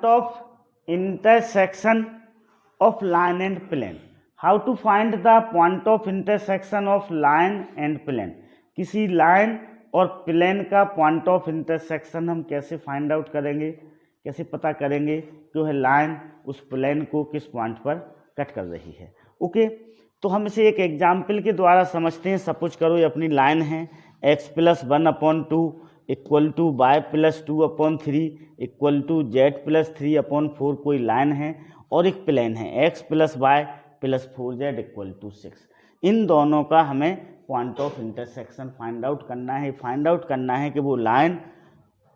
of intersection of line and plane. How to find the point of intersection of line and plane? किसी line और plane का point of intersection हम कैसे find out करेंगे, कैसे पता करेंगे कि वह लाइन उस प्लेन को किस पॉइंट पर कट कर रही है। ओके, तो हम इसे एक एग्जाम्पल के द्वारा समझते हैं। सपोज करो ये अपनी लाइन है x+1/2 equal to y+2/3 equal to z+3/4 कोई लाइन है और एक प्लेन है x+y+4z इक्वल टू 6। इन दोनों का हमें point of intersection find out करना है। फाइंड आउट करना है कि वो लाइन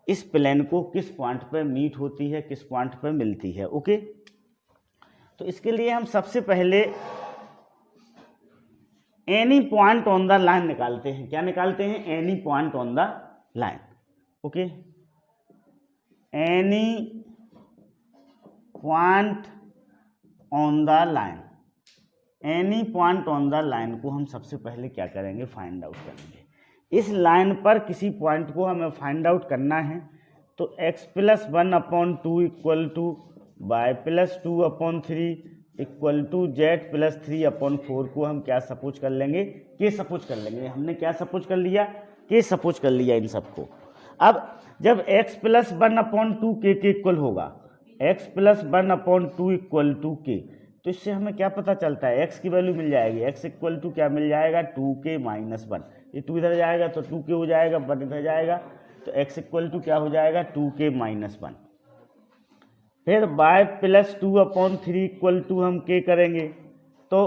इस प्लेन को किस पॉइंट पर मीट होती है, किस पॉइंट पर मिलती है। ओके, तो इसके लिए हम सबसे पहले any point on the line निकालते हैं। क्या निकालते हैं? Any point on the line. Okay, any point on the line. Any point on the line को हम सबसे पहले क्या करेंगे? फाइंड आउट करेंगे। इस लाइन पर किसी पॉइंट को हमें फाइंड आउट करना है, तो x+1/2 equal to y+2/3 equal to z+3/4 को हम क्या सपोज कर लेंगे? के सपोज कर लेंगे। हमने क्या सपोज कर लिया? के सपोज कर लिया इन सबको। अब जब x+1/2 के इक्वल होगा, x+1/2 इक्वल टू के, तो इससे हमें क्या पता चलता है? x की वैल्यू मिल जाएगी। x इक्वल टू क्या मिल जाएगा? 2k-1। ये 2 इधर जाएगा तो 2k हो जाएगा, 1 इधर जाएगा तो x इक्वल टू क्या हो जाएगा? 2k-1। फिर y+2/3 इक्वल टू हम k करेंगे तो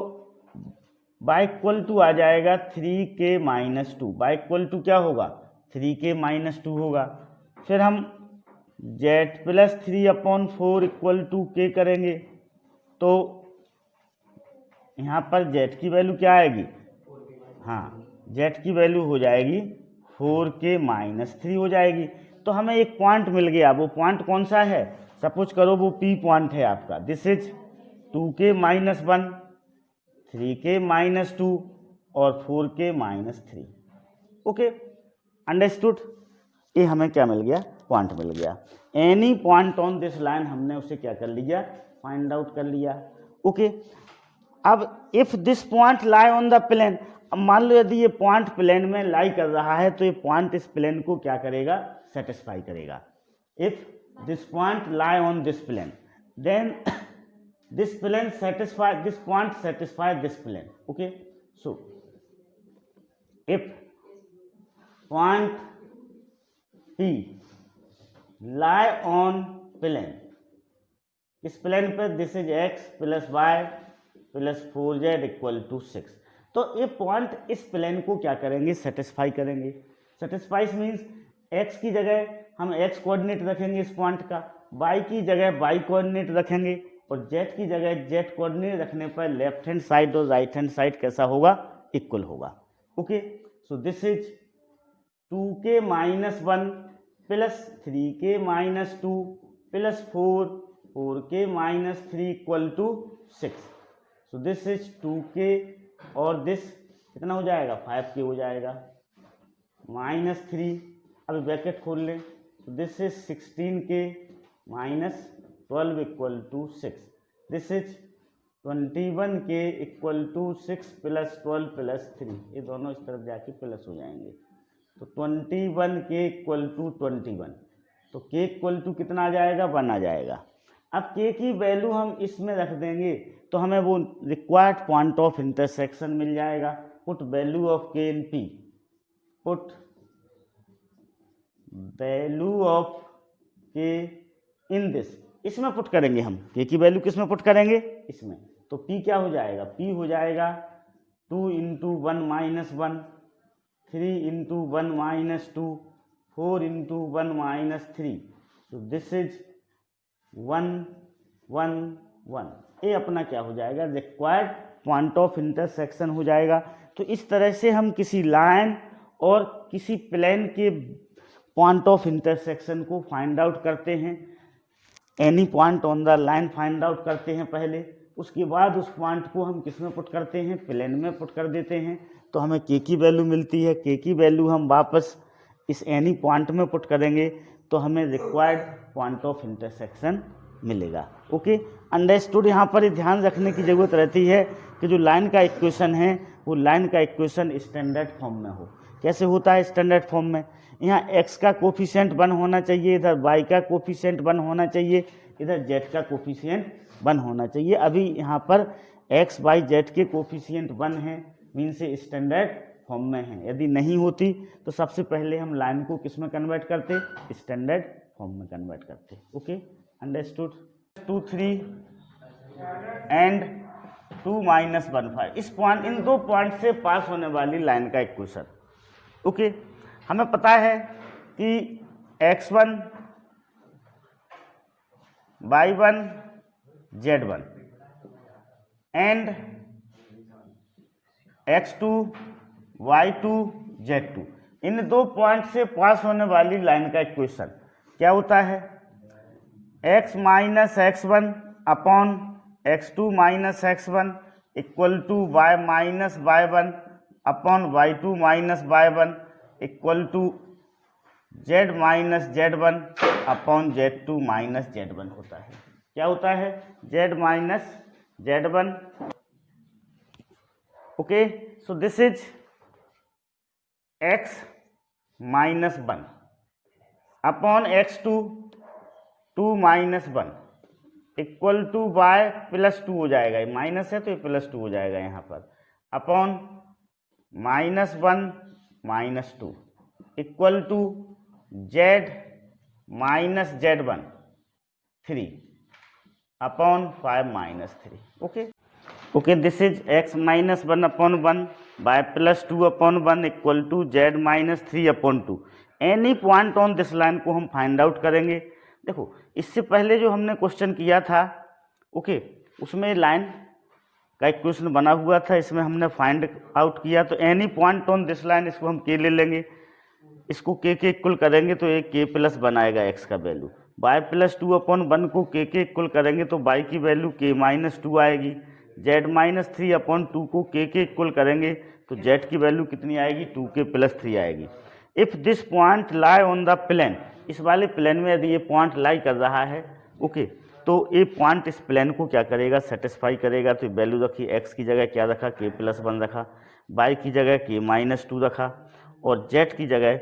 y इक्वल टू आ जाएगा 3k-2। y इक्वल टू क्या होगा? 3k-2 होगा। फिर हम z+3/4 इक्वल टू k करेंगे तो यहाँ पर z की वैल्यू क्या आएगी? हाँ, z की वैल्यू हो जाएगी 4k-3 हो जाएगी। तो हमें एक पॉइंट मिल गया। वो पॉइंट कौन सा है? सपोज करो वो P पॉइंट है आपका। दिस इज 2k-1, 3k-2 और 4k-3। Okay, understood. ये हमें क्या मिल गया? पॉइंट मिल गया। Any point on this line हमने उसे क्या कर लिया? फाइंड आउट कर लिया। ओके, अब if this point lie on the plane, अब मान लो यदि ये पॉइंट प्लेन में लाई कर रहा है तो ये पॉइंट इस प्लेन को क्या करेगा? सेटिस्फाई करेगा। If this point lie on this plane, then this plane satisfy, this point satisfy this plane. Okay, so if point P lie on plane, इस प्लेन पर this is x+y+4z equal to 6, तो ये point इस plane को क्या करेंगे? Satisfy करेंगे। Satisfy means x की जगह हम x कोऑर्डिनेट रखेंगे इस पॉइंट का, y की जगह y कोऑर्डिनेट रखेंगे और z की जगह z कोऑर्डिनेट रखने पर लेफ्ट हैंड साइड और राइट हैंड साइड कैसा होगा? इक्वल होगा। Okay, so this is 2k-1 plus 3k-2 plus 4k-3 equal to 6। So this is 2k और दिस कितना हो जाएगा? 5k हो जाएगा -3। अब ब्रैकेट खोल लें तो this is 16k-12 equal to 6। This is 21k equal to 6 + 12 + 3। ये दोनों इस तरफ जाके प्लस हो जाएंगे तो 21k इक्वल टू 21। तो k इक्वल टू कितना आ जाएगा? 1 आ जाएगा। अब k की वैल्यू हम इसमें रख देंगे तो हमें वो रिक्वायर्ड पॉइंट ऑफ इंटरसेक्शन मिल जाएगा। Put value of k in p, put value of k in this, इसमें पुट करेंगे हम। k की वैल्यू किस में पुट करेंगे? इसमें। तो p क्या हो जाएगा? p हो जाएगा 2 × 1 - 1, 3 × 1 - 2, 4 × 1 - 3। सो दिस इज 1 1 1। ये अपना क्या हो जाएगा? रिक्वायर्ड पॉइंट ऑफ इंटरसेक्शन हो जाएगा। तो इस तरह से हम किसी लाइन और किसी प्लेन के पॉइंट ऑफ इंटरसेक्शन को फाइंड आउट करते हैं। Any point on the line find out करते हैं पहले, उसके बाद उस पॉइंट को हम किस में पुट करते हैं? प्लेन में पुट कर देते हैं। तो हमें k की वैल्यू मिलती है। k की वैल्यू हम वापस इस एनी पॉइंट में पुट करेंगे तो हमें रिक्वायर्ड पॉइंट ऑफ इंटरसेक्शन मिलेगा। Okay, understood. यहाँ पर ध्यान रखने की ज़रूरत रहती है कि जो लाइन का इक्वेशन है वो लाइन का इक्वेशन स्टैंडर्ड फॉर्म में हो। कैसे होता है स्टैंडर्ड फॉर्म में? यहाँ x का कोफिशिएंट 1 होना चाहिए, इधर y का कोफिशिएंट 1 होना चाहिए, इधर z का कोफिशिएंट 1 होना चाहिए। अभी यहाँ पर x y z के कोफिशिएंट 1 है, मीन से स्टैंडर्ड फॉर्म में है। यदि नहीं होती तो सबसे पहले हम लाइन को किस में कन्वर्ट करते? स्टैंडर्ड फॉर्म में कन्वर्ट करते। Okay, understood. 2 3 एंड 2 - 1 5, इस पॉइंट, इन दो पॉइंट से पास होने वाली लाइन का इक्वेशन। ओके, हमें पता है कि x1 y1 z1 and x2 y2 z2, इन दो पॉइंट से पास होने वाली लाइन का इक्वेशन क्या होता है? x minus x1 upon x2 minus x1 equal to y minus y1 upon y2 minus y1 equal to z minus z1 upon z2 minus z1 होता है। क्या होता है? z minus z1। Okay, so this is x minus 1 upon x2 2 minus 1 equal to y plus 2 हो जाएगा, ये minus है तो ये प्लस 2 हो जाएगा यहाँ पर, upon minus 1 minus 2 equal to z minus z1 3 upon 5 minus 3। Okay okay, this is x minus 1 upon 1 by plus 2 upon 1 equal to z minus 3 upon 2। Any point on this line को हम find out करेंगे। देखो, इससे पहले जो हमने question किया था, ओके, उसमें लाइन का इक्वेशन बना हुआ था, इसमें हमने फाइंड आउट किया। तो any point on this line, इसको हम k ले लेंगे, इसको k के इक्वल करेंगे तो ये k प्लस बनाएगा x का वैल्यू। y प्लस 2 अपॉन 1 को k के इक्वल करेंगे तो y की वैल्यू k माइनस 2 आएगी। z माइनस 3 अपॉन 2 को k के इक्वल करेंगे तो z की वैल्यू कितनी आएगी? 2k प्लस 3 आएगी। If this point lie on the plane, इस वाले प्लेन में यदि ये पॉइंट लाई कर रहा है, ओके, तो ये पॉइंट इस प्लेन को क्या करेगा? सेटिस्फाई करेगा। तो वैल्यू रखी, x की जगह क्या रखा? k प्लस 1 रखा, y की जगह k माइनस 2 रखा और z की जगह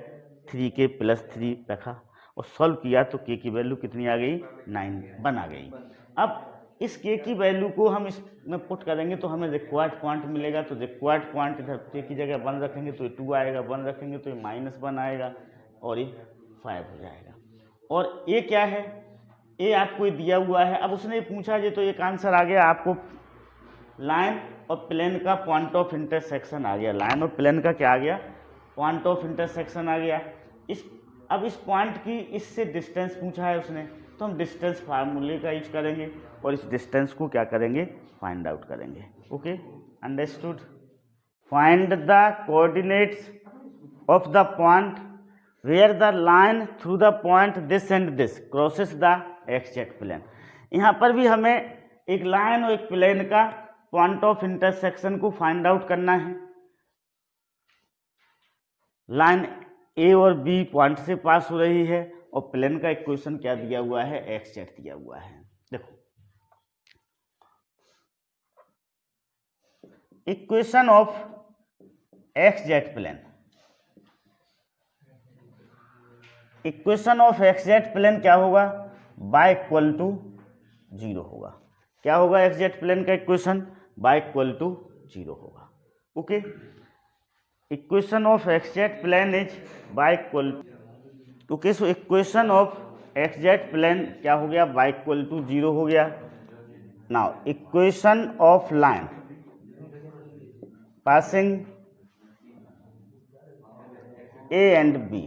3k प्लस 3 रखा और सॉल्व किया तो k की वैल्यू कितनी आ गई? 9 आ गई। अब इस k की वैल्यू को हम इसमें पुट करेंगे तो हमें रिक्वायर्ड पॉइंट मिलेगा। तो रिक्वायर्ड पॉइंट इधर k की जगह 1 रखेंगे तो ये 2 आएगा, 1 रखेंगे तो ये माइनस 1 आएगा और ये 5 हो जाएगा। और ये क्या है? ये आपको दिया हुआ है। अब उसने पूछा जे तो एक आंसर आ गया आपको, लाइन और प्लेन का पॉइंट ऑफ इंटरसेक्शन आ गया। लाइन और प्लेन का क्या आ गया? पॉइंट ऑफ इंटरसेक्शन आ गया। अब इस पॉइंट की इससे डिस्टेंस पूछा है उसने, तो हम डिस्टेंस फार्मूले का यूज करेंगे और इस डिस्टेंस को क्या करेंगे? फाइंड आउट करेंगे। Okay, understood. Find the coordinates of the point where the line through the point this and this crosses the X Z plane. यहाँ पर भी हमें एक लाइन और एक प्लेन का पॉइंट ऑफ इंटरसेक्शन को फाइंड आउट करना है। लाइन ए और बी पॉइंट से पास हो रही है और प्लेन का इक्वेशन क्या दिया हुआ है? एक्स-जेड दिया हुआ है। देखो, equation of X Z plane, equation of X Z plane क्या होगा? y इक्वल टू 0 होगा। क्या होगा? एक्स-जेड प्लेन का इक्वेशन y इक्वल टू 0 होगा। Okay, equation of X Z plane is y equal, okay, so equation of X Z plane क्या हो गया? y इक्वल टू 0 हो गया। Now equation of line passing a and b,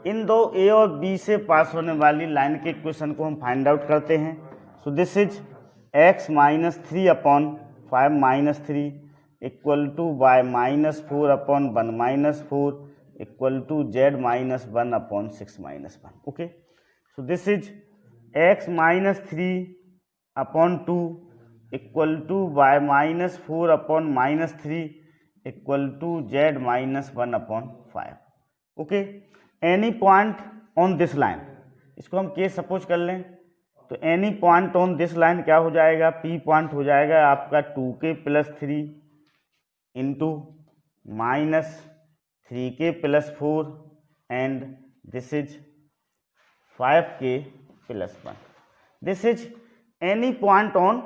इन दो A और बी से पास होने वाली लाइन के इक्वेशन को हम फाइंड आउट करते हैं। So this is x minus 3 upon 5 minus 3 equal to y minus 4 upon 1 minus 4 equal to z minus 1 upon 6 minus 1। Okay, so this is x minus 3 upon 2 equal to y minus 4 upon minus 3 equal to z minus 1 upon 5। Okay, any point on this line, इसको हम के suppose कर लें, तो any point on this line क्या हो जाएगा, P point हो जाएगा आपका 2k + 3 into -3k + 4 and this is 5k + 1. This is any point on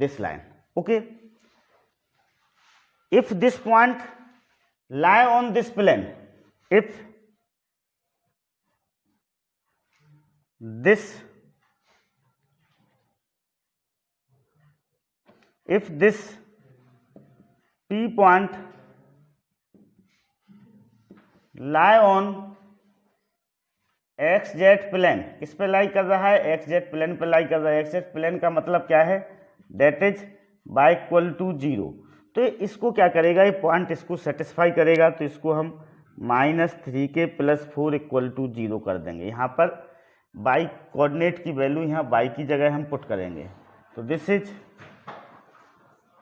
this line. Okay. If this point lie on this plane, if this P point lie on XZ plane, किस पे लाई कर रहा है, XZ plane पे लाई कर रहा है. XZ plane का मतलब क्या है, दैट इज y = 0. तो इसको क्या करेगा, ये पॉइंट इसको सेटिस्फाई करेगा, तो इसको हम -3k + 4 = 0 कर देंगे. यहाँ पर y कोऑर्डिनेट की वैल्यू यहाँ y की जगह हम पुट करेंगे, तो this is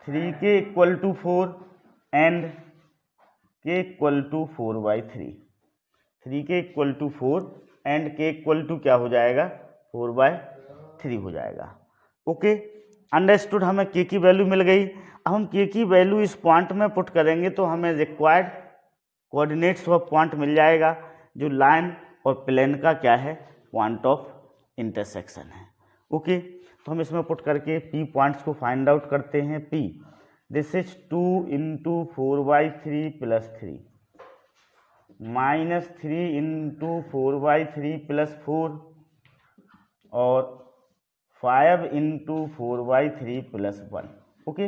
3k = 4 and k = 4/3. 3k = 4 and k = क्या हो जाएगा, 4/3 हो जाएगा. Okay, understood. हमें k की वैल्यू मिल गई. अब हम k की वैल्यू इस पॉइंट में पुट करेंगे तो हमें रिक्वायर्ड कोऑर्डिनेट्स ऑफ पॉइंट मिल जाएगा, जो लाइन और प्लेन का क्या है, पॉइंट ऑफ इंटरसेक्शन है. ओके, तो हम इसमें पुट करके p पॉइंट्स को फाइंड आउट करते हैं. p दिस इज 2 × 4/3 + 3 -3 × 4/3 + 4 और 5 × 4/3 + 1. ओके,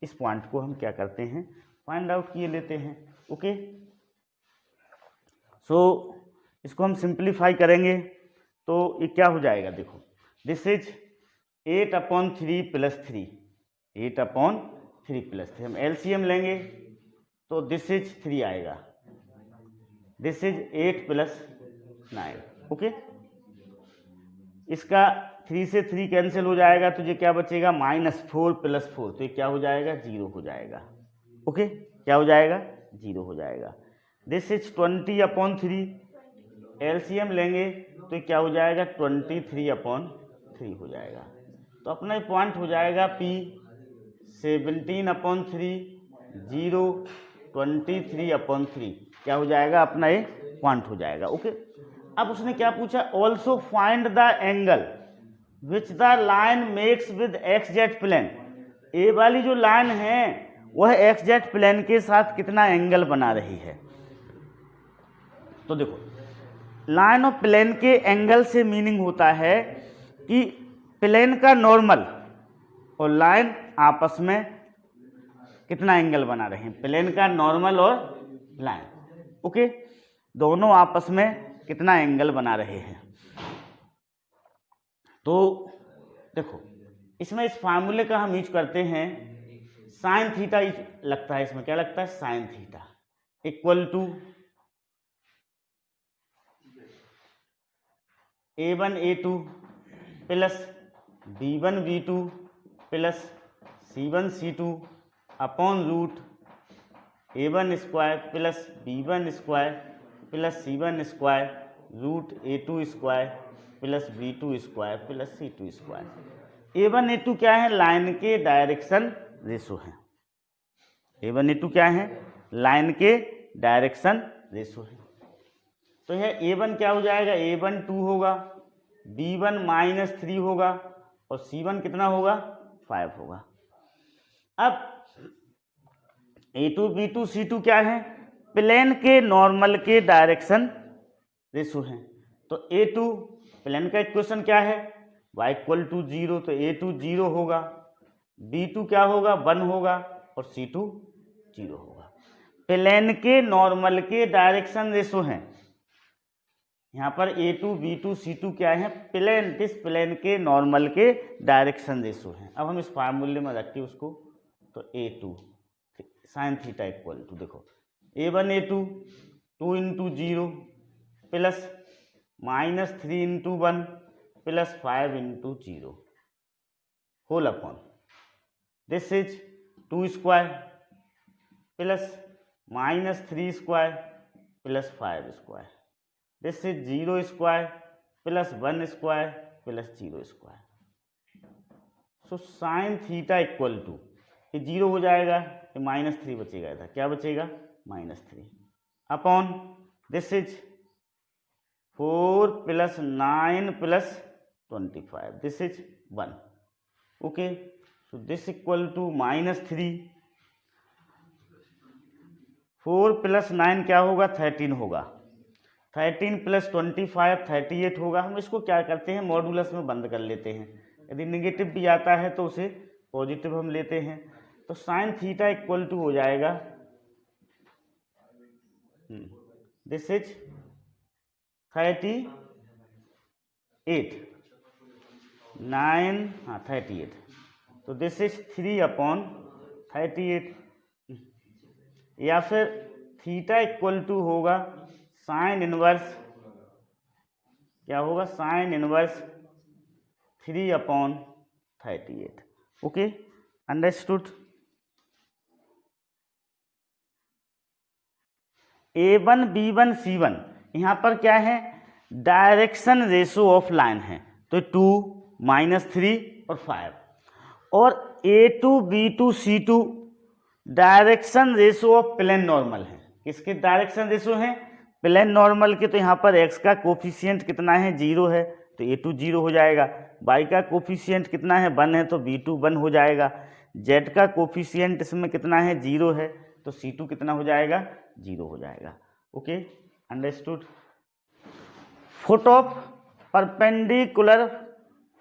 इस पॉइंट को हम क्या करते हैं, फाइंड आउट किए लेते हैं. ओके, सो इसको हम सिंप्लीफाई करेंगे तो ये क्या हो जाएगा, देखो दिस इज 8/3 + 3, 8/3 + 3. हम एलसीएम लेंगे तो दिस इज 3 आएगा, दिस इज 8 + 9. ओके, इसका 3 से 3 कैंसिल हो जाएगा, तो ये क्या बचेगा, -4 + 4, तो ये क्या हो जाएगा, 0 हो जाएगा. ओके, क्या हो जाएगा, 0 हो जाएगा. दिस इज 20/3, एलसीएम लेंगे तो ये क्या हो जाएगा, 23/3 हो जाएगा. तो अपना ये पॉइंट हो जाएगा P 17/3 0 23/3, क्या हो जाएगा, अपना ये पॉइंट हो जाएगा. ओके, अब उसने क्या पूछा, also find the angle which the line makes with XZ plane. A वाली जो लाइन है वह XZ प्लेन के साथ कितना एंगल बना रही है. तो देखो, लाइन और प्लेन के एंगल से मीनिंग होता है कि प्लेन का नॉर्मल और लाइन आपस में कितना एंगल बना रहे हैं, प्लेन का नॉर्मल और लाइन. ओके, दोनों आपस में कितना एंगल बना रहे हैं. तो देखो, इसमें इस फार्मूले का हम यूज करते हैं, साइन थीटा लगता है, इसमें क्या लगता है, sine theta = A1 A2 plus B1 B2 plus C1 C2 upon root A1 square plus B1 square plus C1 square root A2 square plus B2 square plus C2 square. A1 A2 क्या है, line के direction ratio है. A1 A2 क्या है, line के direction ratio है. तो यह A1 क्या हो जाएगा, A1 2 होगा, B1 -3 होगा और C1 कितना होगा, 5 होगा. अब A2 B2 C2 क्या है, प्लेन के नॉर्मल के डायरेक्शन रेशो है. तो A2 प्लेन का इक्वेशन क्या है, y = 0, तो A2 0 होगा, B2 क्या होगा, 1 होगा और C2 0 होगा. प्लेन के नॉर्मल के डायरेक्शन रेशो हैं. यहाँ पर A2 B2 C2 क्या है, प्लेन, इस प्लेन के नॉर्मल के डायरेक्शन रेशो हैं. अब हम इस फार्मूले में रखते हैं उसको, तो A2 साइन थीटा = देखो A1 A2 2 × 0 plus -3 × 1 plus 5 × 0 whole upon this is 2 square plus -3 square plus 5 square. This is 0 square plus 1 square plus 0 square. So sine theta equal to, ये 0 हो जाएगा, ये -3 बचेगा इधर, क्या बचेगा -3 upon this is 4 + 9 + 25, this is 1। Okay, so this equal to -3, 4 + 9 क्या होगा 13 होगा, 13 + 25 38 होगा। हम इसको क्या करते हैं मॉडुलस में बंद कर लेते हैं, यदि निगेटिव भी आता है तो उसे पॉजिटिव हम लेते हैं। तो साइन थीटा इक्वल टू हो जाएगा दिस इज 38 9 हाँ 38, तो दिस इज 3/38, या फिर थीटा इक्वल टू होगा साइन इनवर्स, क्या होगा sine inverse 3/38। Okay, understood. A1 B1 C1 यहाँ पर क्या है डायरेक्शन रेशो ऑफ लाइन है, तो 2 -3 और 5, और A2 B2 C2 direction ratio of plane normal है। किसके डायरेक्शन रेशो है प्लेन नॉर्मल के, तो यहाँ पर x का कोफिशिएंट कितना है 0 है, तो A2 0 हो जाएगा, y का कोफिशिएंट कितना है 1 है, तो B2 1 हो जाएगा, z का कोफिशिएंट इसमें कितना है 0 है, तो C2 कितना हो जाएगा 0 हो जाएगा। Okay, understood. Foot of perpendicular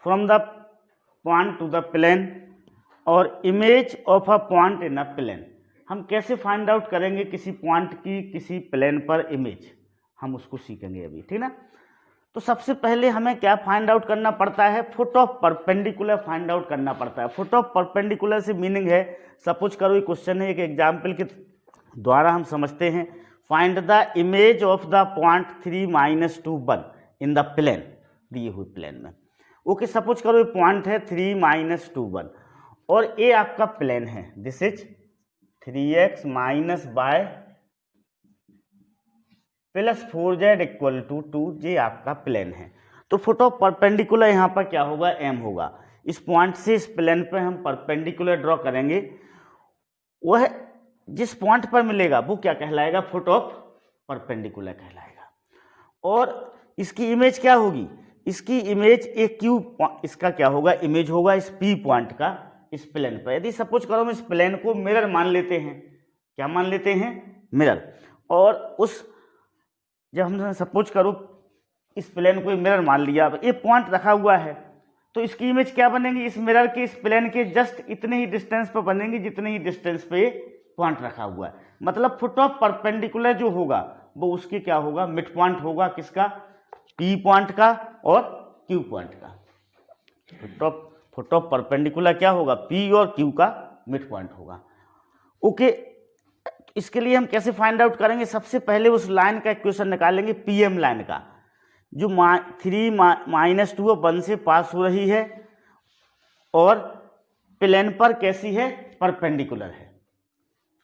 from the point to the plane और image of a point in a plane, हम कैसे फाइंड आउट करेंगे किसी पॉइंट की किसी प्लेन पर इमेज, हम उसको सीखेंगे अभी, ठीक ना। तो सबसे पहले हमें क्या फाइंड आउट करना पड़ता है, foot of perpendicular find out करना पड़ता है। फुट ऑफ परपेंडिकुलर से मीनिंग है, सपोज करो ये क्वेश्चन है, एक एग्जाम्पल के द्वारा हम समझते हैं, find the image of the point 3 - 2 1 in the plane, दिए हुए प्लेन में। ओके, सपोज करो ये पॉइंट है 3 - 2 1 और ये आपका प्लेन है, this is 3x - y + 4z = 2, ये आपका प्लेन है। तो फुट ऑफ परपेंडिकुलर यहाँ पर क्या होगा m होगा, इस पॉइंट से इस प्लेन पे हम परपेंडिकुलर ड्रॉ करेंगे, वह जिस पॉइंट पर मिलेगा वो क्या कहलाएगा फुट ऑफ परपेंडिकुलर कहलाएगा। और इसकी इमेज क्या होगी, इसकी इमेज एक क्यू, इसका क्या होगा इमेज होगा इस P पॉइंट का इस प्लेन पर। यदि सपोज करो हम इस प्लेन को मिरर मान लेते हैं, क्या मान लेते हैं मिरर, और उस जब हमने सपोज करो इस प्लेन को मिरर मान लिया, ये पॉइंट रखा हुआ है, तो इसकी इमेज क्या बनेगी इस मिरर के इस प्लेन के जस्ट इतने ही डिस्टेंस पर बनेगी जितने ही डिस्टेंस पे पॉइंट रखा हुआ है। मतलब फुट ऑफ परपेंडिकुलर जो होगा वो उसकी क्या होगा मिड पॉइंट होगा, किसका P पॉइंट का और Q पॉइंट का। फुट ऑफ परपेंडिकुलर क्या होगा P और Q का मिड पॉइंट होगा। ओके, इसके लिए हम कैसे फाइंड आउट करेंगे, सबसे पहले उस लाइन का इक्वेशन निकालेंगे PM लाइन का, जो 3 - 2 और 1 से पास हो रही है और प्लेन पर कैसी है परपेंडिकुलर है,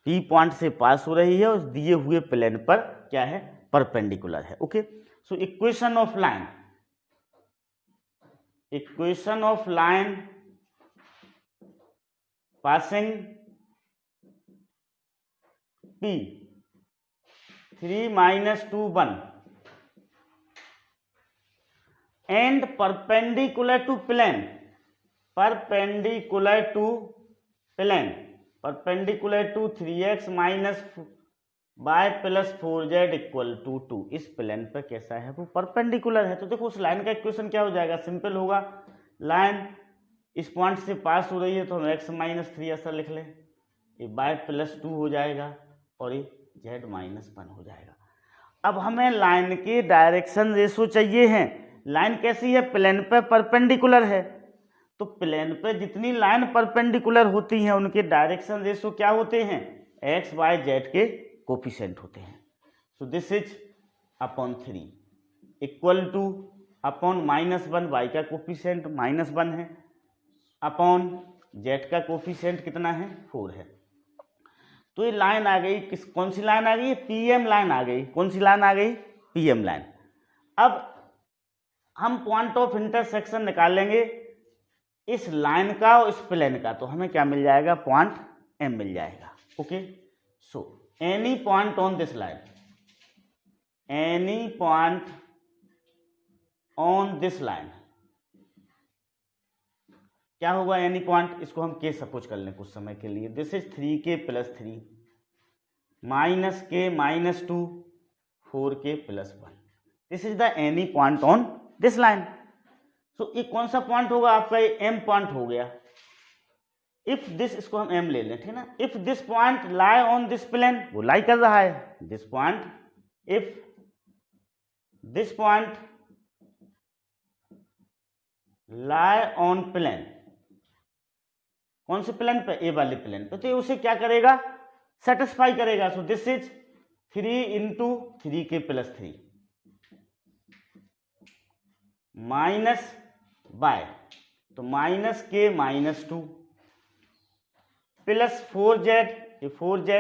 P पॉइंट से पास हो रही है और दिए हुए प्लेन पर क्या है परपेंडिकुलर है। Okay, so equation of line passing P 3 - 2 1 and perpendicular to plane, perpendicular to 3x - y + 4z = 2, इस प्लेन पर कैसा है वो परपेंडिकुलर है। तो देखो उस लाइन का इक्वेशन क्या हो जाएगा, सिंपल होगा, लाइन इस पॉइंट से पास हो रही है तो हम x - 3 ऐसा लिख लें, ये y + 2 हो जाएगा और ये z - 1 हो जाएगा। अब हमें लाइन की डायरेक्शन रेशो चाहिए है, लाइन कैसी है प्लेन पे परपेंडिकुलर है, तो प्लेन पे जितनी लाइन परपेंडिकुलर होती हैं उनके डायरेक्शन रेशो क्या होते हैं x y z के कोफिशिएंट होते हैं। So this is upon 3 equal two upon -1 y का कोफिशिएंट -1 है, अपॉन z का कोफिशिएंट कितना है 4 है। तो ये लाइन आ गई, कौन सी लाइन आ गई PM लाइन आ गई, कौन सी लाइन आ गई PM लाइन। अब हम पॉइंट ऑफ इंटरसेक्शन निकालेंगे इस लाइन का और इस प्लेन का, तो हमें क्या मिल जाएगा, पॉइंट एम मिल जाएगा। Okay, so any point on this line, any point on this line, क्या होगा एनी पॉइंट, इसको हम के सपोज कर लें कुछ समय के लिए। This is 3k + 3 -k - 2 4k + 1, this is the any point on this line. So ये कौन सा पॉइंट होगा आपका, ये एम पॉइंट हो गया। इफ दिस, इसको हम एम ले लें, ठीक ना। If this point lie on this plane, वो लाई कर रहा है this point, if this point lie on plane, कौन से प्लेन पे, ए वाले प्लेन पे, तो ये उसे क्या करेगा, सेटिस्फाई करेगा। So this is 3 × 3k + 3 minus by, तो -k - 2 प्लस 4z, ये 4z,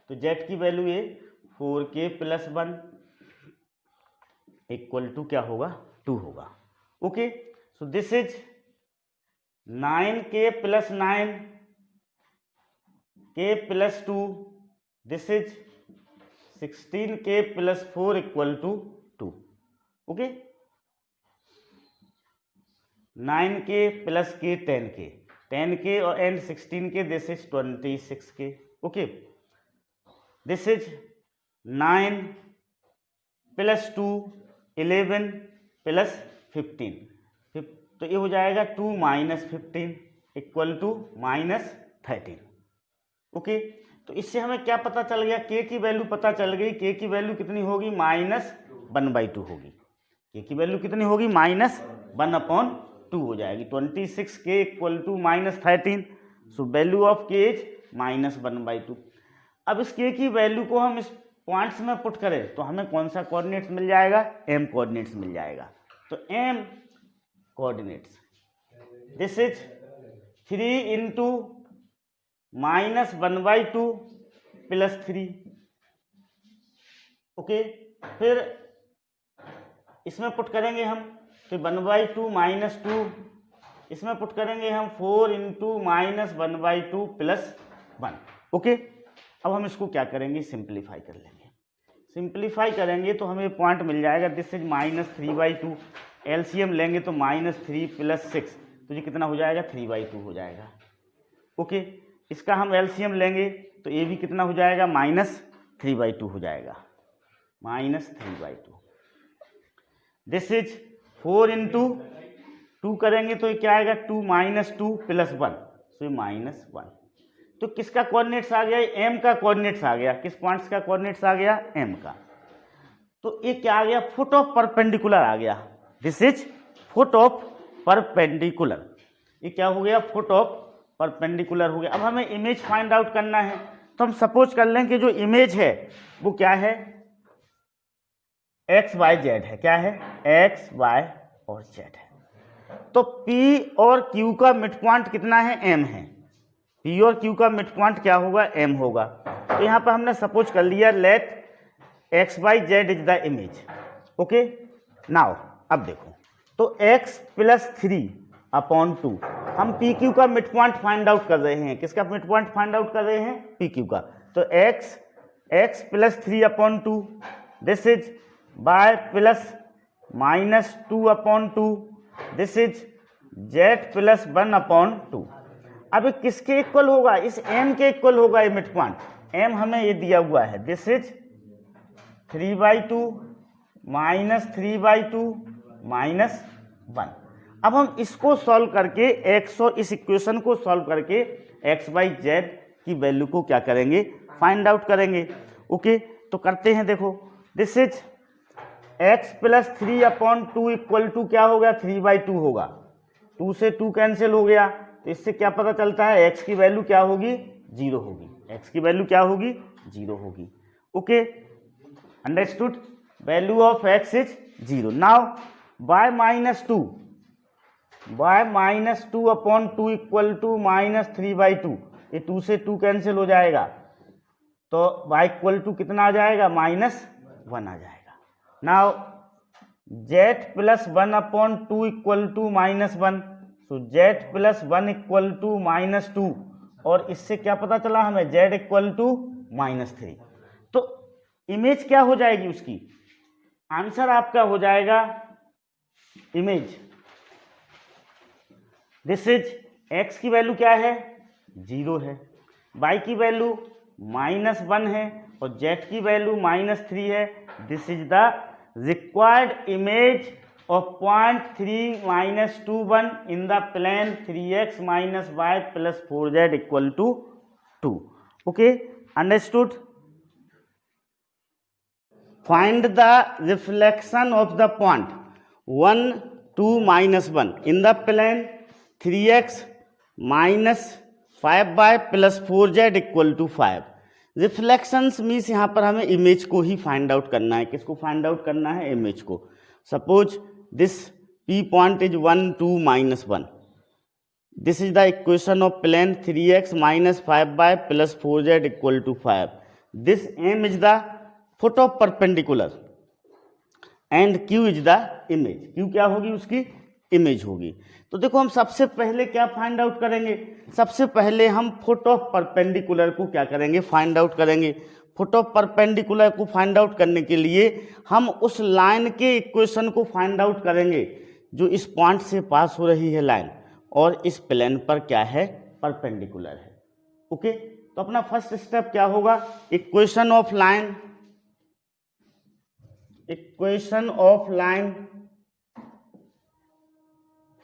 तो z की वैल्यू ये 4k + 1 इक्वल टू क्या होगा, 2 होगा। Okay, so this is 9k + 9 k + 2, this is 16k + 4 equal to 2। Okay, 9k + k 10k, 10k और and 16k, this is 26k। Okay, this is 9 + 2 11 + 15, तो ये हो जाएगा 2 - 15 इक्वल टू -13। ओके, तो इससे हमें क्या पता चल गया, k की वैल्यू पता चल गई। k की वैल्यू कितनी होगी, -1/2 होगी। k की वैल्यू कितनी होगी, -1/2 हो जाएगी। 26k equal to -13, so value of k is -1/2। अब इस k की वैल्यू को हम इस पॉइंट्स में पुट करें तो हमें कौन सा कोऑर्डिनेट्स मिल जाएगा, m कोऑर्डिनेट्स मिल जाएगा। तो m coordinates, this is 3 × -1/2 + 3। Okay, फिर इसमें पुट करेंगे हम, तो 1/2 - 2, इसमें पुट करेंगे हम 4 × -1/2 + 1। ओके, अब हम इसको क्या करेंगे, सिंप्लीफाई कर लेंगे। सिंप्लीफाई करेंगे तो हमें पॉइंट मिल जाएगा, दिस इज -3/2, एलसीएम लेंगे तो -3 + 6, तो ये कितना हो जाएगा, 3/2 हो जाएगा। ओके, इसका हम एलसीएम लेंगे तो ये भी कितना हो जाएगा, -3/2 हो जाएगा, -3/2। दिस इज 4 × 2 करेंगे तो ये क्या आएगा, 2 - 2 + 1, सो ये -1। तो किसका कोऑर्डिनेट्स आ गया, एम का कोऑर्डिनेट्स आ गया। किस पॉइंट्स का कोऑर्डिनेट्स आ गया, एम का। तो ये क्या आ गया, फुट ऑफ परपेंडिकुलर आ गया। This is foot of perpendicular, ये क्या हो गया, फुट ऑफ परपेंडिकुलर हो गया। अब हमें इमेज फाइंड आउट करना है, तो हम सपोज कर लें कि जो इमेज है वो क्या है, एक्स वाई जेड है। क्या है, एक्स वाई और जेड है। तो P और Q का मिड पॉइंट कितना है, M है। P और Q का मिड पॉइंट क्या होगा, M होगा। तो यहाँ पर हमने सपोज कर लिया, let X Y Z is the image. Okay, now अब देखो, तो x + 3/2, हम PQ का मिड पॉइंट फाइंड आउट कर रहे हैं। किसका मिड पॉइंट फाइंड आउट कर रहे हैं, PQ का। तो x + 3/2, this is y + -2/2, this is z + 1/2। अब ये किसके इक्वल होगा, इस m के इक्वल होगा ये मिड पॉइंट। m हमें ये दिया हुआ है, दिस इज 3/2 -3/2 -1। अब हम इसको सॉल्व करके x और इस इक्वेशन को सॉल्व करके x y z की वैल्यू को क्या करेंगे, फाइंड आउट करेंगे। ओके, तो करते हैं, देखो, this is x + 3/2 equal to क्या होगा, 3/2 होगा। 2 से 2 कैंसिल हो गया, तो इससे क्या पता चलता है, x की वैल्यू क्या होगी, 0 होगी। x की वैल्यू क्या होगी, 0 होगी। Okay, understood. Value of x is 0। Now y -2/2 equal to -3/2, ये 2 से 2 कैंसिल हो जाएगा, तो y इक्वल टू कितना आ जाएगा, -1 आ जाएगा। Now Z plus 1/2 equal to -1, so Z plus 1 equal to -2, और इससे क्या पता चला हमें, जेड इक्वल टू -3। तो इमेज क्या हो जाएगी उसकी, आंसर आपका हो जाएगा इमेज, दिस इज x की वैल्यू क्या है, 0 है, y की वैल्यू -1 है और z की वैल्यू -3 है। This is the required image of point 3 minus 2 1 in the plane 3x minus y plus 4z equal to 2. Okay, understood? Find the reflection of the point 1 2 minus 1 in the plane 3x minus 5y plus 4z equal to 5. Reflections means यहाँ पर हमें image को ही find out करना है। किसको find out करना है, image को। Suppose this P point is 1 2 -1. This is the equation of plane 3x minus 5y plus 4z equal to 5. This M is the foot of perpendicular and Q is the image. Q क्या होगी, उसकी image होगी। तो देखो हम सबसे पहले क्या फाइंड आउट करेंगे, सबसे पहले हम फुट ऑफ परपेंडिकुलर को क्या करेंगे, फाइंड आउट करेंगे। फुट ऑफ परपेंडिकुलर को फाइंड आउट करने के लिए हम उस लाइन के इक्वेशन को फाइंड आउट करेंगे जो इस पॉइंट से पास हो रही है लाइन और इस प्लेन पर क्या है, परपेंडिकुलर है। ओके, तो अपना फर्स्ट स्टेप क्या होगा, equation of line, equation of line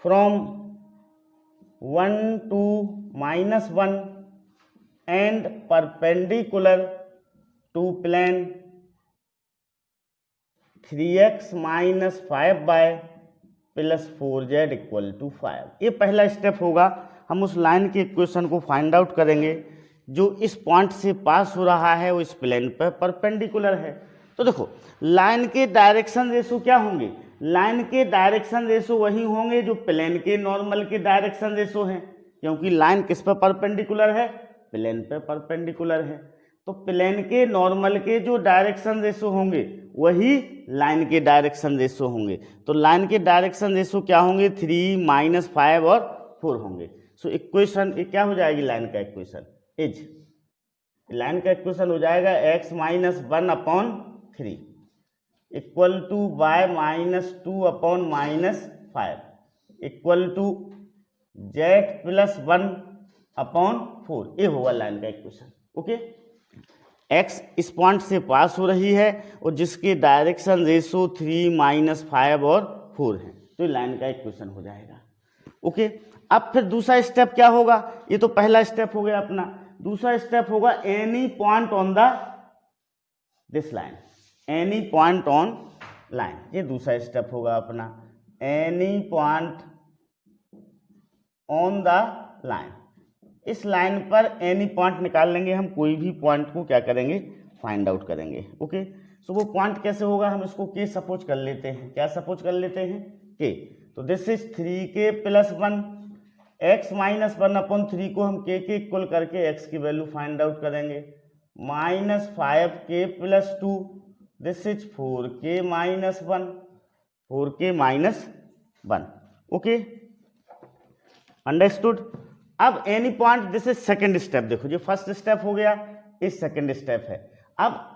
from 1 to -1 and perpendicular to plane 3x minus 5y plus 4z equal to 5। ये पहला स्टेप होगा। हम उस लाइन के इक्वेशन को फाइंड आउट करेंगे जो इस पॉइंट से पास हो रहा है, वो इस प्लेन पर परपेंडिकुलर है। तो देखो लाइन के डायरेक्शन रेशो क्या होंगे, लाइन के डायरेक्शन रेशो वही होंगे जो प्लेन के नॉर्मल के डायरेक्शन रेशो हैं, क्योंकि लाइन किस पर परपेंडिकुलर है, प्लेन पर परपेंडिकुलर है। तो प्लेन के नॉर्मल के जो डायरेक्शन रेशो होंगे वही लाइन के डायरेक्शन रेशो होंगे। तो लाइन के डायरेक्शन रेशो क्या होंगे, 3 -5 और 4 होंगे। सो इक्वेशन ये क्या हो जाएगी, लाइन का इक्वेशन इज, लाइन का इक्वेशन हो जाएगा x - 1/3 equal to y -2/-5 equal to z + 1/4। ये होगा लाइन का इक्वेशन। ओके, x इस पॉइंट से पास हो रही है और जिसके डायरेक्शन रेशो 3 -5 और 4 है, तो लाइन का इक्वेशन हो जाएगा। ओके, अब फिर दूसरा स्टेप क्या होगा, ये तो पहला स्टेप हो गया अपना। दूसरा स्टेप होगा any point on the this line, any point on line, ये दूसरा स्टेप होगा अपना, any point on the line. इस लाइन पर एनी पॉइंट निकाल लेंगे हम, कोई भी पॉइंट को क्या करेंगे, फाइंड आउट करेंगे। ओके, सो वो पॉइंट कैसे होगा, हम इसको के सपोज कर लेते हैं। क्या सपोज कर लेते हैं, के। तो दिस इज 3k + 1, x - 1/3 को हम के इक्वल करके x की वैल्यू फाइंड आउट करेंगे, -5k + 2, this is 4k - 1, 4k - 1। Okay, understood. अब any point, this is second step. देखो ये फर्स्ट स्टेप हो गया, इस सेकेंड स्टेप है। अब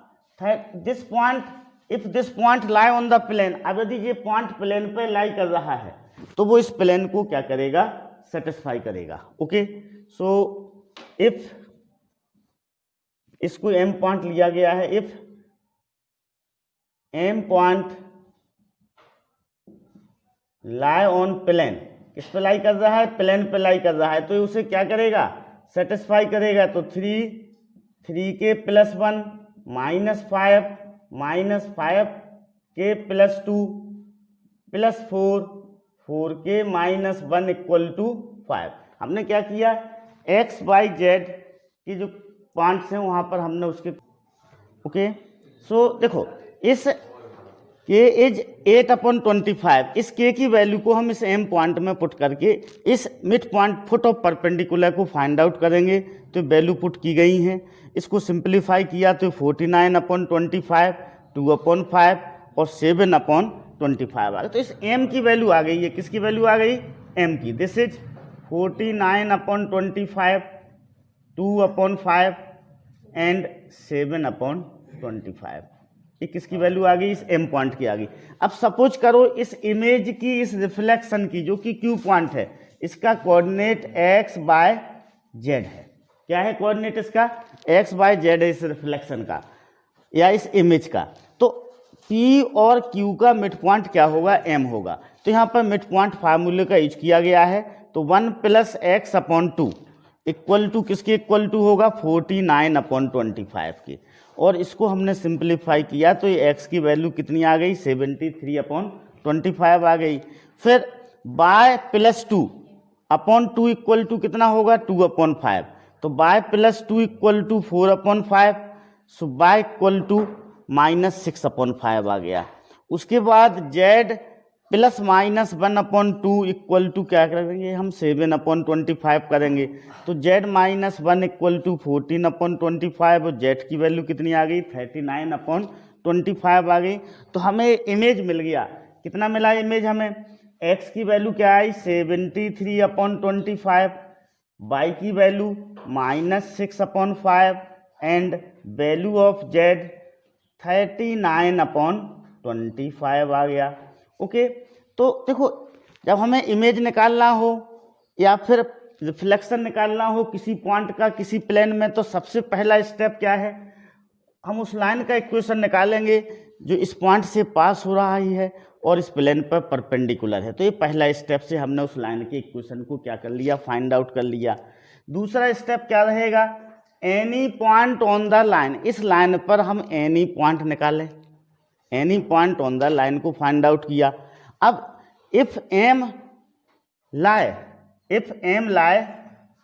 this point, if this point lie on the plane, अब यदि ये पॉइंट प्लेन पे लाई कर रहा है तो वो इस प्लेन को क्या करेगा, सेटिस्फाई करेगा। ओके, सो इफ इसको एम पॉइंट लिया गया है, if M point lie on plane, किस पे लाई कर रहा है, प्लेन पे लाई कर रहा है, तो उसे क्या करेगा, सेटिस्फाई करेगा। तो 3k + 1 -5 -5k + 2 + 4 4k - 1 equal to 5। हमने क्या किया, x y z की जो पॉइंट्स हैं वहां पर हमने उसके। ओके, सो देखो इस k इज 8/25, इस k की वैल्यू को हम इस m पॉइंट में पुट करके इस mid point foot of perpendicular को फाइंड आउट करेंगे। तो वैल्यू पुट की गई हैं, इसको सिंप्लीफाई किया तो 49/25 2/5 और 7/25 आ गया। तो इस m की वैल्यू आ गई है, किसकी वैल्यू आ गई, m की। This is 49/25, 2/5 and 7/25। ये किसकी वैल्यू आ गई, इस m पॉइंट की आ गई। अब सपोज करो इस इमेज की, इस रिफ्लेक्शन की, जो कि q पॉइंट है, इसका कोऑर्डिनेट x बाय z है। क्या है कोऑर्डिनेट इसका, x बाय z है इस रिफ्लेक्शन का या इस इमेज का। तो p और q का मिड पॉइंट क्या होगा, m होगा। तो यहाँ पर मिड पॉइंट फार्मूले का यूज किया गया है। तो 1 + x/2 इक्वल टू किसके इक्वल टू होगा, 49/25 के। और इसको हमने सिंप्लीफाई किया तो ये x की वैल्यू कितनी आ गई, 73/25 आ गई। फिर y + 2/2 इक्वल टू कितना होगा, 2/5। तो y + 2 equal to 4/5। So y equal to -6/5 आ गया। उसके बाद z ±1/2 इक्वल टू क्या करेंगे हम, 7/25 करेंगे। तो z -1 इक्वल टू 14/25 और z की वैल्यू कितनी आ गई, 39/25 आ गई। तो हमें इमेज मिल गया, कितना मिला इमेज हमें, x की वैल्यू क्या आई, 73/25, y की value -6/5 and value of z 39/25 आ गया। ओके तो देखो, जब हमें इमेज निकालना हो या फिर रिफ्लेक्शन निकालना हो किसी पॉइंट का किसी प्लेन में, तो सबसे पहला स्टेप क्या है, हम उस लाइन का इक्वेशन निकालेंगे जो इस पॉइंट से पास हो रहा ही है और इस प्लेन पर परपेंडिकुलर है। तो ये पहला स्टेप से हमने उस लाइन के इक्वेशन को क्या कर लिया, फाइंड आउट कर लिया। दूसरा स्टेप क्या रहेगा, any point on the line, इस लाइन पर हम एनी पॉइंट निकालें। Any point on the line को फाइंड आउट किया। अब if m lie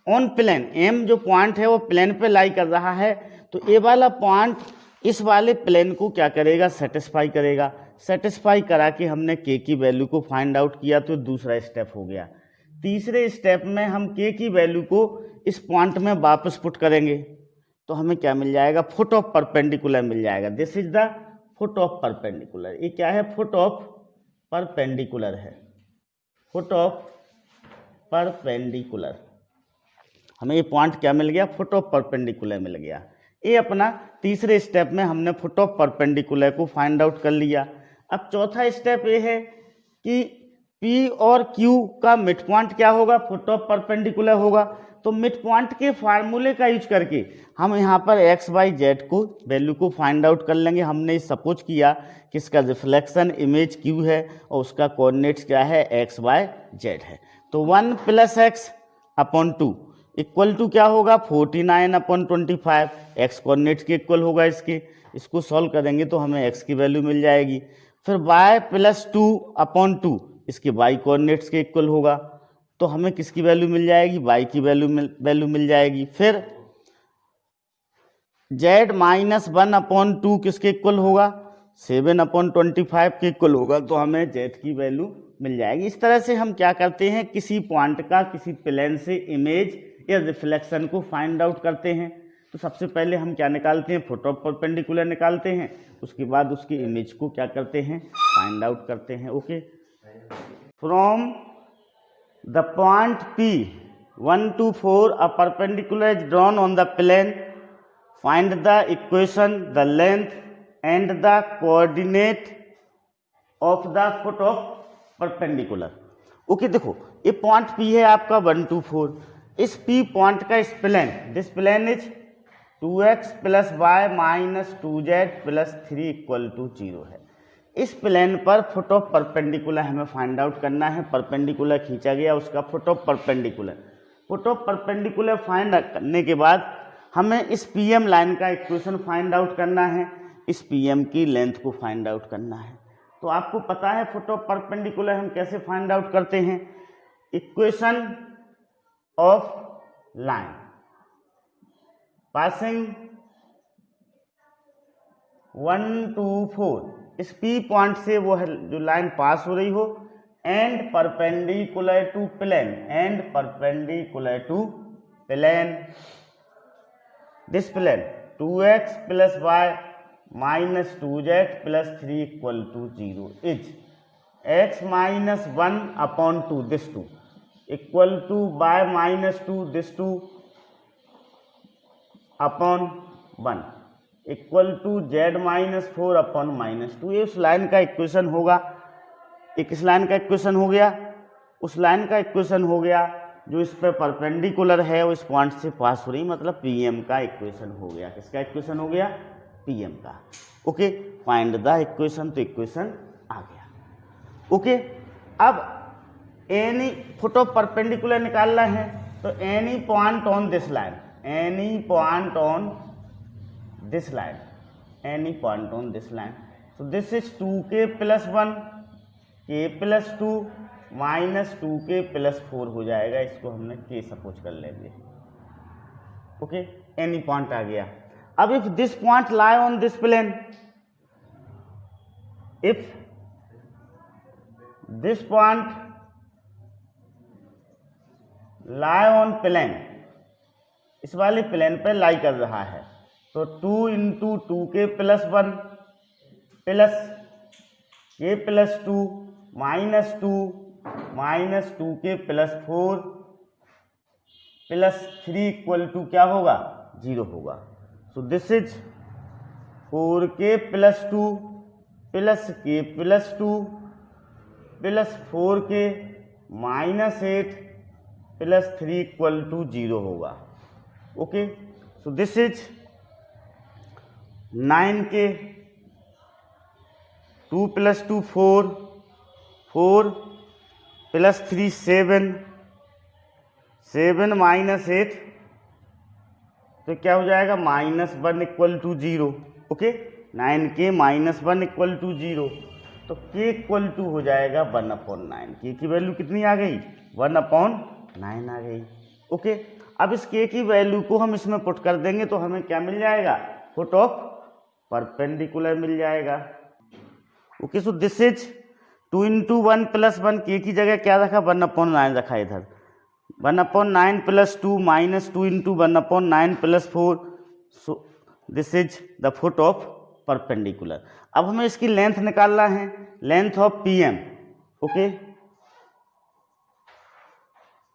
on plane, m जो पॉइंट है वो प्लेन पे लाई कर रहा है, तो ये वाला पॉइंट इस वाले प्लेन को क्या करेगा, सेटिस्फाई करेगा। सेटिस्फाई करा के हमने k की वैल्यू को फाइंड आउट किया, तो दूसरा स्टेप हो गया। तीसरे स्टेप में हम k की वैल्यू को इस पॉइंट में वापस पुट करेंगे, तो हमें क्या मिल जाएगा, फुट ऑफ परपेंडिकुलर मिल जाएगा। This is the foot of perpendicular. ये क्या है, फुट ऑफ परपेंडिकुलर है, फुट ऑफ परपेंडिकुलर। हमें ये पॉइंट क्या मिल गया, फुट ऑफ परपेंडिकुलर मिल गया। ये अपना तीसरे स्टेप में हमने फुट ऑफ परपेंडिकुलर को फाइंड आउट कर लिया। अब चौथा स्टेप ये है कि P और Q का मिड पॉइंट क्या होगा, फुट ऑफ परपेंडिकुलर होगा। तो मिड पॉइंट के फार्मूले का यूज करके हम यहाँ पर x बाई जेड को वैल्यू को फाइंड आउट कर लेंगे। हमने सपोज किया कि इसका रिफ्लेक्शन इमेज Q है और उसका कोऑर्डिनेट्स क्या है, x बाय जेड है। तो 1 + x/2 इक्वल टू क्या होगा, 49/25। x कोऑर्डिनेट्स के इक्वल होगा इसके, इसको सॉल्व करेंगे तो हमें x की वैल्यू मिल जाएगी। फिर y + 2/2 इसके y कोऑर्डिनेट्स के इक्वल होगा, तो हमें किसकी वैल्यू मिल जाएगी, y की वैल्यू मिल जाएगी। फिर z -1/2 किसके इक्वल होगा, 7/25 के इक्वल होगा, तो हमें z की वैल्यू मिल जाएगी। इस तरह से हम क्या करते हैं, किसी पॉइंट का किसी प्लेन से इमेज या रिफ्लेक्शन को फाइंड आउट करते हैं। तो सबसे पहले हम क्या निकालते हैं, फुट ऑफ परपेंडिकुलर निकालते हैं, उसके बाद उसकी इमेज को क्या करते हैं, फाइंड आउट करते हैं। Okay, from the point P 1 to 4 a perpendicular is drawn on the plane. Find the equation, the length and the coordinate of the foot of perpendicular. Okay देखो, ये पॉइंट P है आपका 1 to 4। इस P point का इस plane, this plane is 2x + y - 2z + 3 = 0 है। इस plane पर फुट ऑफ परपेंडिकुलर हमें फाइंड आउट करना है। परपेंडिकुलर खींचा गया, उसका foot of perpendicular. Foot of perpendicular find करने के बाद हमें इस PM लाइन का इक्वेशन फाइंड आउट करना है, इस PM की लेंथ को फाइंड आउट करना है। तो आपको पता है फुट ऑफ परपेंडिकुलर हम कैसे फाइंड आउट करते हैं, equation of line passing 1 to 4, इस P पॉइंट से वो है जो लाइन पास हो रही हो, and perpendicular to plane, and perpendicular to plane, this plane 2x + y -2z + 3 = 0 is x - 1/2 this 2 equal to by -2 this 2 upon 1 equal to z - 4/-2। ये उस लाइन का इक्वेशन होगा। एक इस लाइन का इक्वेशन हो गया, उस लाइन का इक्वेशन हो गया जो इस पे परपेंडिकुलर है और इस पॉइंट से पास हो रही, मतलब पीएम का इक्वेशन हो गया। किसका इक्वेशन हो गया? पीएम का। ओके, फाइंड द इक्वेशन, तो इक्वेशन आ गया। ओके, अब एनी फुट ऑफ परपेंडिकुलर निकालना है, तो any point on this line, any point on this line, any point on this line, so this is 2k + 1 k + 2 -2k + 4 हो जाएगा। इसको हमने k सपोज कर लेंगे। ओके, एनी पॉइंट आ गया। अब if this point lie on this plane, if this point lie on plane, इस वाले प्लेन पे लाई कर रहा है, तो 2 × 2k + 1 प्लस k + 2 -2 -2k + 4 + 3 = क्या होगा? 0 होगा। सो this is 4k + 2 + k + 2 + 4k -8 + 3 = 0 होगा। Okay, so this is 9k, 2 + 2 4 4 + 3 7 7 -8, तो क्या हो जाएगा? -1 = 0। ओके, 9k - 1 = 0, तो k = हो जाएगा 1/9। k की वैल्यू कितनी आ गई? 1/9 आ गई। ओके, अब इस k की वैल्यू को हम इसमें पुट कर देंगे तो हमें क्या मिल जाएगा? फुट ऑफ परपेंडिकुलर मिल जाएगा। Okay, so this is 2 × 1 + 1, k की जगह क्या रखा? 1/9 रखा इधर। 1/9 + 2 -2 × 1/9 + 4, सो this is the foot of perpendicular. अब हमें इसकी लेंथ निकालना है, length of PM. Okay,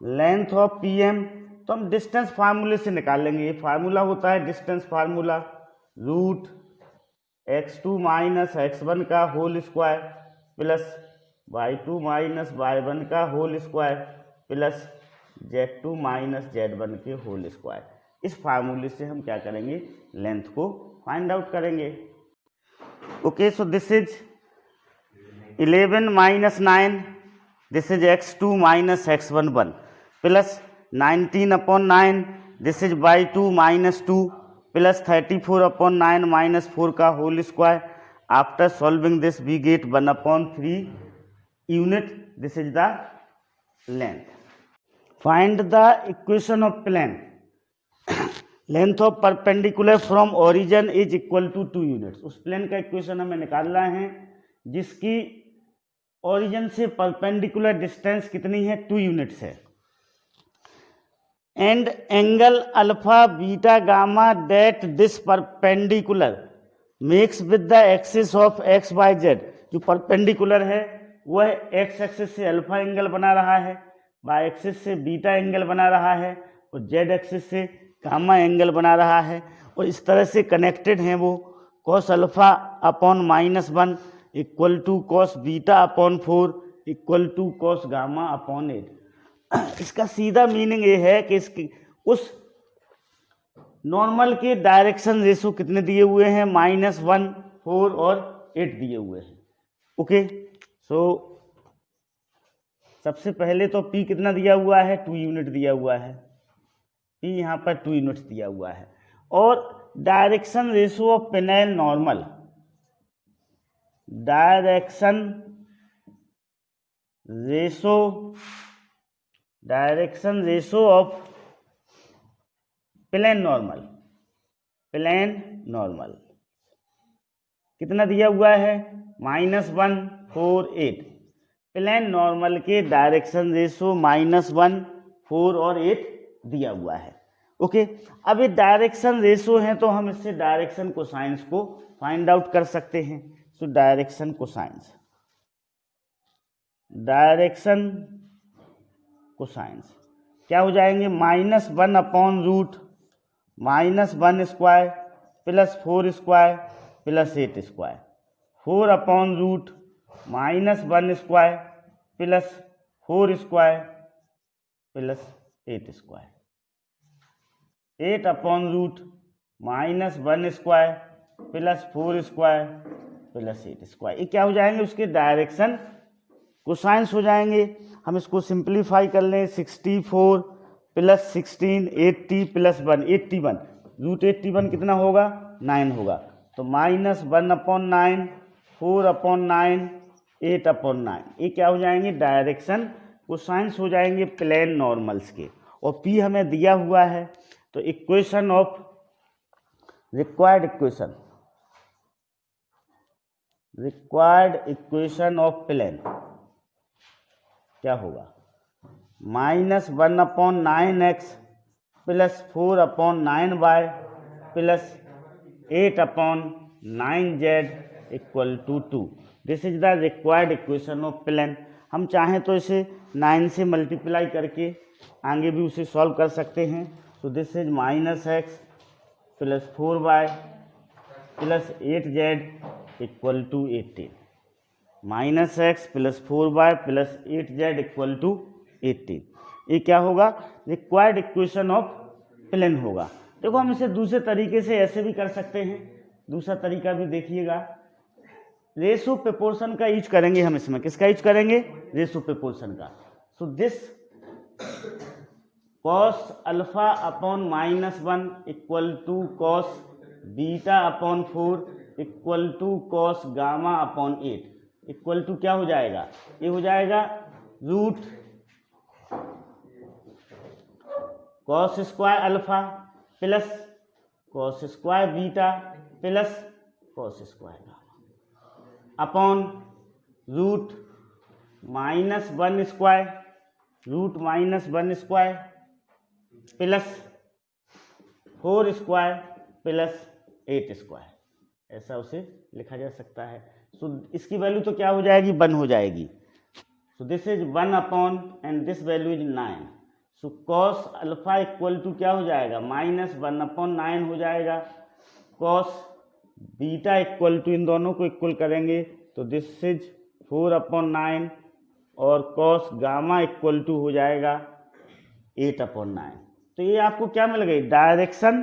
length of PM तो हम डिस्टेंस फार्मूले से निकाल लेंगे। ये फार्मूला होता है डिस्टेंस फार्मूला, √x2 - x1 का whole square plus y2 - y1 का whole square plus z2 - z1 के होल स्क्वायर। इस फार्मूले से हम क्या करेंगे? लेंथ को फाइंड आउट करेंगे। Okay, so this is 11 - 9, this is x2 - x1 1 plus 19/9, this is y2 - 2 plus 34/9 - 4 का whole square. After solving this we get 1/3 unit. This is the length. Find the equation of plane. Length of perpendicular from origin is equal to 2 units. उस plane का equation हमें निकालना है जिसकी origin से perpendicular distance कितनी है? 2 units है। And angle alpha beta gamma that this perpendicular makes with the axis of X Y Z. जो परपेंडिकुलर है वह एक्स एक्सिस से अल्फा एंगल बना रहा है, वाई एक्सिस से बीटा एंगल बना रहा है और जेड एक्सिस से गामा एंगल बना रहा है, और इस तरह से कनेक्टेड हैं वो। cos alpha upon -1 equal to cos beta upon 4 equal to cos gamma upon 8। इसका सीधा मीनिंग ये है कि इसकी उस नॉर्मल के डायरेक्शन रेशो कितने दिए हुए हैं? -1, 4 और 8 दिए हुए हैं। ओके, सो सबसे पहले तो P कितना दिया हुआ है? 2 यूनिट दिया हुआ है। P यहाँ पर 2 यूनिट्स दिया हुआ है। और डायरेक्शन रेशो ऑफ पेनाइल normal, direction ratio of plane normal, plane normal कितना दिया हुआ है? -1, 4, 8। प्लेन नॉर्मल के डायरेक्शन रेशो -1, 4 और 8 दिया हुआ है। ओके। अब ये डायरेक्शन रेशो है तो हम इससे डायरेक्शन कोसाइंस को फाइंड आउट कर सकते हैं। So direction cosines, direction cosines क्या हो जाएंगे, -1 upon root -1 square plus 4 square plus 8 square, 4 upon root -1 square plus 4 square plus 8 square, 8 upon root -1 square plus 4 square plus 8 square. ये क्या हो जाएंगे, उसके डायरेक्शन कोसाइंस हो जाएंगे। हम इसको सिंप्लीफाई कर लें, 64 प्लस 16 80 प्लस 1 81, रूट 81 कितना होगा, 9 होगा। तो -1 अपॉन 9, 4 अपॉन 9, 8 अपॉन 9, ये क्या हो जाएंगे, डायरेक्शन कोसाइंस हो जाएंगे प्लेन नॉर्मल्स के। और P हमें दिया हुआ है, तो equation of required equation of plane क्या होगा, -1 upon 9x plus 4 upon 9y plus 8 upon 9z equal to 2। This is the required equation of plane. हम चाहें तो इसे 9 से मल्टीप्लाई करके आगे भी उसे सॉल्व कर सकते हैं। तो this is -x plus 4y plus 8z equal to 18, -x plus 4y plus 8z equal to 18। ये क्या होगा, रिक्वायर्ड इक्वेशन ऑफ प्लेन होगा। देखो हम इसे दूसरे तरीके से ऐसे भी कर सकते हैं, दूसरा तरीका भी देखिएगा। रेशो प्रोपोर्शन का यूज करेंगे हम इसमें, किसका यूज करेंगे, रेशो प्रोपोर्शन का। So this cos alpha upon -1 equal to cos beta upon 4 equal to cos gamma upon 8 equal to क्या हो जाएगा, ये हो जाएगा root cos square alpha plus cos square beta plus cos square gamma upon root -1 square plus 4 square plus 8 square, ऐसा उसे लिखा जा सकता है। सो इसकी वैल्यू तो क्या हो जाएगी, 1 हो जाएगी। So this is 1 upon and this value is 9। So cos alpha equal to क्या हो जाएगा, -1 अपॉन 9 हो जाएगा। कॉस बीटा इक्वल टू, इन दोनों को इक्वल करेंगे तो दिस इज 4 अपॉन 9 और कॉस गामा इक्वल टू हो जाएगा 8 अपॉन 9। तो ये आपको क्या मिल गई, डायरेक्शन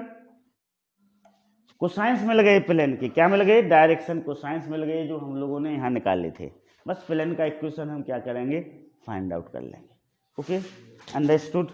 कोसाइंस मिल गए प्लेन के, क्या मिल गए, डायरेक्शन कोसाइंस मिल गए, जो हम लोगों ने यहाँ निकाले थे। बस प्लेन का इक्वेशन हम क्या करेंगे, फाइंड आउट कर लेंगे। Okay, understood.